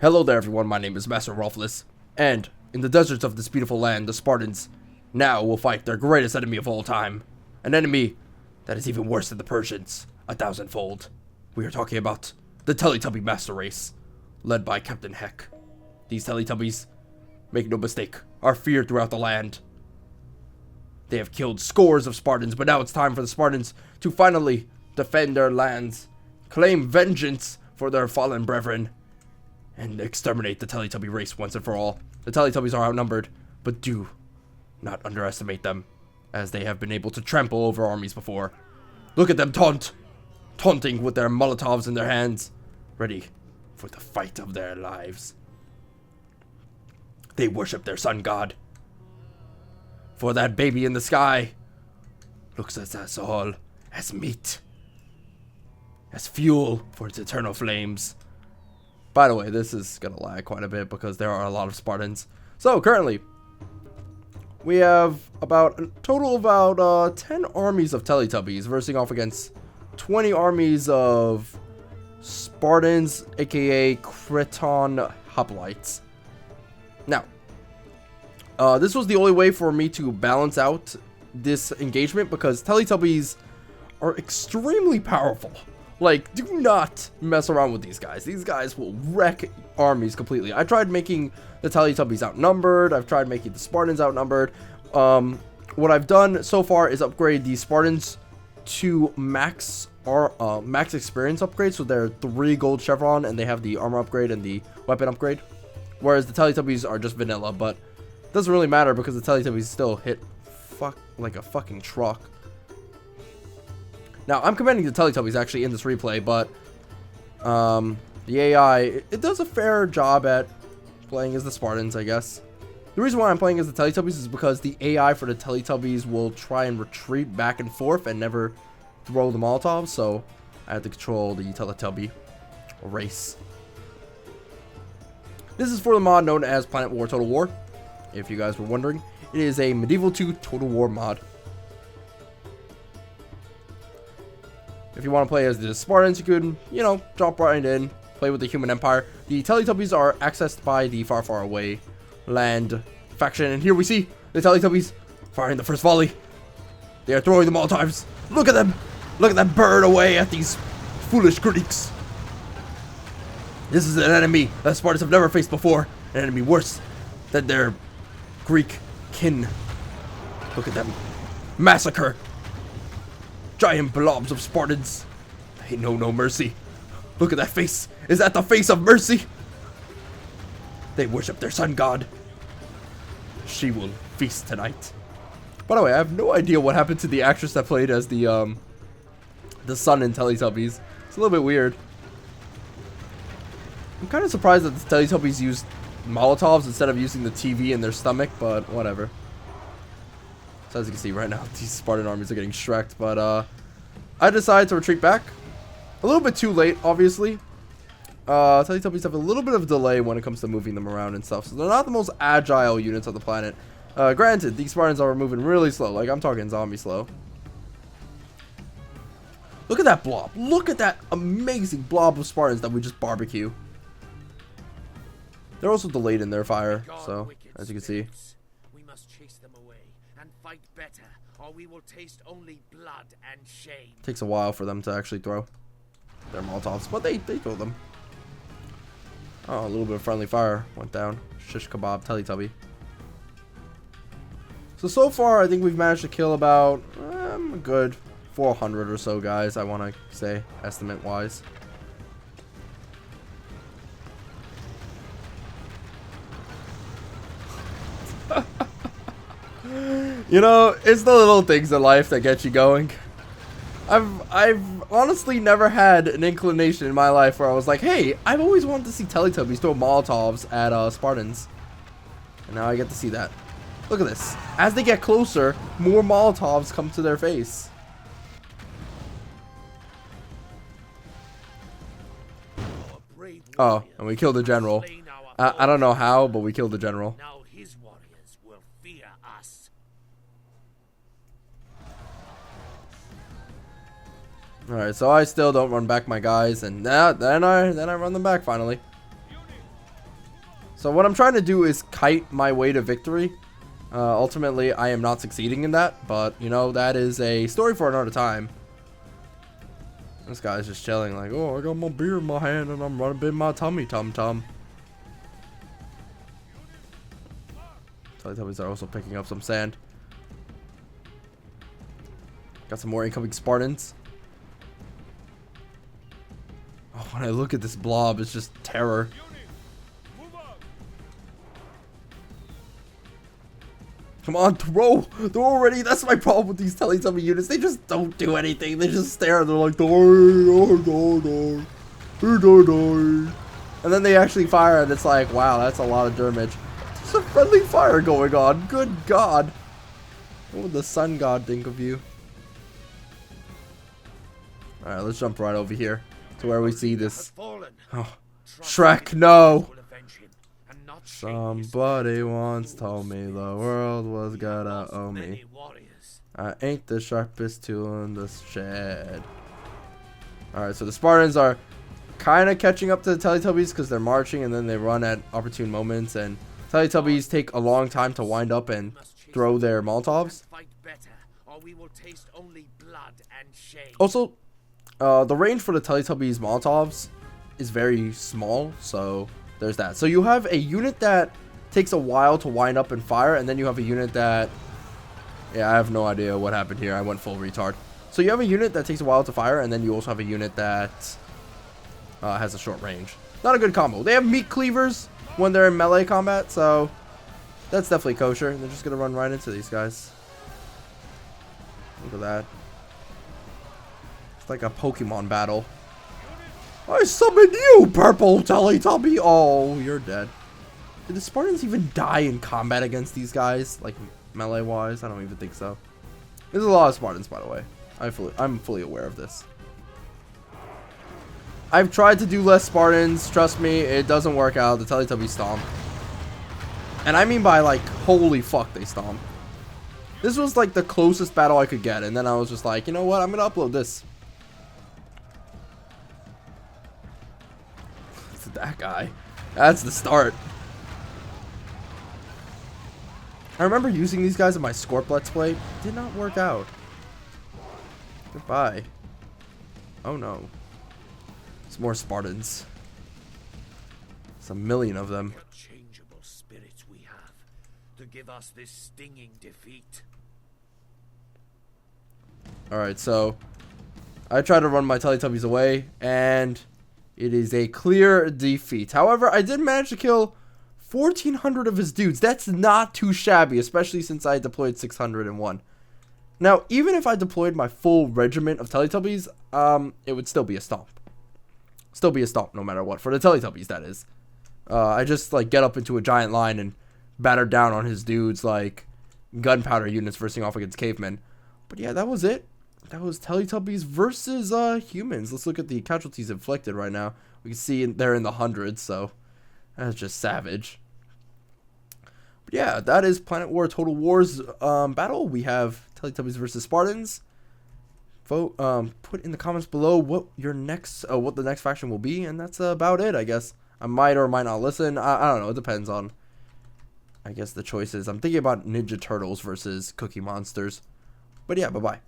Hello there everyone, my name is Masterofroflness, and in the deserts of this beautiful land, the Spartans now will fight their greatest enemy of all time. An enemy that is even worse than the Persians, 1,000-fold. We are talking about the Teletubby Master Race, led by Captain Heck. These Teletubbies, make no mistake, are feared throughout the land. They have killed scores of Spartans, but now it's time for the Spartans to finally defend their lands, claim vengeance for their fallen brethren, and exterminate the Teletubby race once and for all. The Teletubbies are outnumbered, but do not underestimate them, as they have been able to trample over armies before. Look at them taunting with their Molotovs in their hands, ready for the fight of their lives. They worship their sun god, for that baby in the sky looks at us all as meat, as fuel for its eternal flames. By the way, this is gonna lag quite a bit because there are a lot of Spartans. So currently, we have about a total of about 10 armies of Teletubbies versing off against 20 armies of Spartans, aka Cretan hoplites. Now, this was the only way for me to balance out this engagement because Teletubbies are extremely powerful. Like, do not mess around with these guys. These guys will wreck armies completely. I tried making the Teletubbies outnumbered. I've tried making the Spartans outnumbered. What I've done so far is upgrade the Spartans to max experience upgrade. So they're 3 gold chevron and they have the armor upgrade and the weapon upgrade. Whereas the Teletubbies are just vanilla, but it doesn't really matter because the Teletubbies still hit like a fucking truck. Now, I'm commending the Teletubbies actually in this replay, but the AI, it does a fair job at playing as the Spartans, I guess. The reason why I'm playing as the Teletubbies is because the AI for the Teletubbies will try and retreat back and forth and never throw the Molotovs, so I have to control the Teletubby race. This is for the mod known as Planetwar Total War, if you guys were wondering. It is a Medieval 2 Total War mod. If you want to play as the Spartans, you could, drop right in, play with the Human Empire. The Teletubbies are accessed by the far, far away land faction. And here we see the Teletubbies firing the first volley. They are throwing the Molotovs. Look at them. Look at them burn away at these foolish Greeks. This is an enemy that Spartans have never faced before. An enemy worse than their Greek kin. Look at them. Massacre. Giant blobs of Spartans. They know no mercy. Look at that face. Is that the face of mercy? They worship their sun god. She will feast tonight. By the way, I have no idea what happened to the actress that played as the sun in Teletubbies. It's a little bit weird. I'm kind of surprised that the Teletubbies used Molotovs instead of using the TV in their stomach, but whatever. So as you can see right now, these Spartan armies are getting shreked, but I decided to retreat back. A little bit too late, obviously. Teletubbies have a little bit of delay when it comes to moving them around and stuff, so they're not the most agile units on the planet. Granted, these Spartans are moving really slow, like I'm talking zombie slow. Look at that blob. Look at that amazing blob of Spartans that we just barbecue. They're also delayed in their fire, so as you can see. Fight better, or we will taste only blood and shame. Takes a while for them to actually throw their Molotovs, but they throw them. Oh, a little bit of friendly fire went down. Shish kebab Teletubby. So far, I think we've managed to kill about a good 400 or so guys, I want to say, estimate-wise. You know, it's the little things in life that get you going. I've honestly never had an inclination in my life where I was like, hey, I've always wanted to see Teletubbies throw Molotovs at Spartans. And now I get to see that. Look at this. As they get closer, more Molotovs come to their face. Oh, and we killed the general. I don't know how, but we killed the general. Now his warriors will fear us. Alright, so I still don't run back my guys, and then I run them back finally. So what I'm trying to do is kite my way to victory. Ultimately, I am not succeeding in that, but, you know, that is a story for another time. This guy's just chilling like, oh, I got my beer in my hand and I'm running in my tummy tum-tum. Teletubbies are also picking up some sand. Got some more incoming Spartans. Oh, when I look at this blob, it's just terror. Come on, throw! Throw already! That's my problem with these Teletubby units. They just don't do anything. They just stare. They're like, die, die, die, die, die, die. And then they actually fire, and it's like, wow, that's a lot of damage. There's a friendly fire going on. Good God. What would the sun god think of you? Alright, let's jump right over here to where we see this. Oh, Shrek, no! Somebody once told me the world was gonna owe me. I ain't the sharpest tool in the shed. Alright, so the Spartans are kind of catching up to the Teletubbies because they're marching and then they run at opportune moments. And Teletubbies take a long time to wind up and throw their Molotovs. Also, the range for the Teletubbies Molotovs is very small, so there's that. So you have a unit that takes a while to wind up and fire, and then you have a unit that... Yeah, I have no idea what happened here. I went full retard. So you have a unit that takes a while to fire, and then you also have a unit that has a short range. Not a good combo. They have meat cleavers when they're in melee combat, so that's definitely kosher. They're just going to run right into these guys. Look at that. It's like a Pokemon battle. I summon you, purple Teletubby. Oh, you're dead. Did the Spartans even die in combat against these guys? Like, melee-wise? I don't even think so. There's a lot of Spartans, by the way. I'm fully aware of this. I've tried to do less Spartans. Trust me, it doesn't work out. The Teletubbies stomp. And I mean by, like, holy fuck, they stomp. This was, like, the closest battle I could get. And then I was just like, you know what? I'm going to upload this. That guy. That's the start. I remember using these guys in my Scorp Let's Play. It did not work out. Goodbye. Oh no. It's more Spartans. It's a million of them. What changeable spirits we have to give us this stinging defeat. Alright, so I tried to run my Teletubbies away, and it is a clear defeat. However, I did manage to kill 1,400 of his dudes. That's not too shabby, especially since I deployed 601. Now, even if I deployed my full regiment of Teletubbies, it would still be a stomp. Still be a stomp no matter what. For the Teletubbies, that is. I just, like, get up into a giant line and batter down on his dudes like gunpowder units versing off against cavemen. But yeah, that was it. That was Teletubbies versus humans. Let's look at the casualties inflicted right now. We can see they're in the hundreds, so that's just savage. But yeah, that is Planetwar Total War's battle. We have Teletubbies versus Spartans. Vote, put in the comments below what your next, what the next faction will be, and that's about it, I guess. I might or might not listen. I don't know. It depends on, I guess, the choices. I'm thinking about Ninja Turtles versus Cookie Monsters. But yeah, bye-bye.